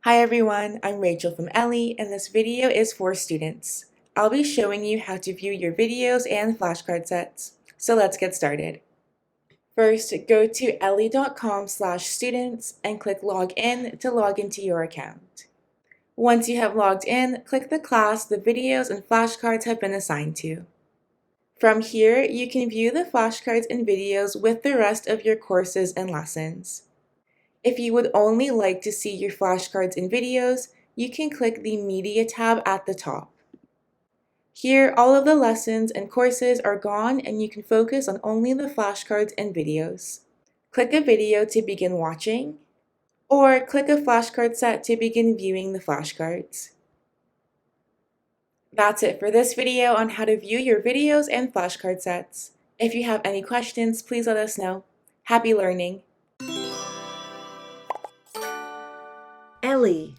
Hi everyone, I'm Rachel from Ellii, and this video is for students. I'll be showing you how to view your videos and flashcard sets. So let's get started. First, go to ellii.com/students and click Log In to log into your account. Once you have logged in, click the class the videos and flashcards have been assigned to. From here, you can view the flashcards and videos with the rest of your courses and lessons. If you would only like to see your flashcards and videos, you can click the Media tab at the top. Here, all of the lessons and courses are gone and you can focus on only the flashcards and videos. Click a video to begin watching, or click a flashcard set to begin viewing the flashcards. That's it for this video on how to view your videos and flashcard sets. If you have any questions, please let us know. Happy learning! Ellii.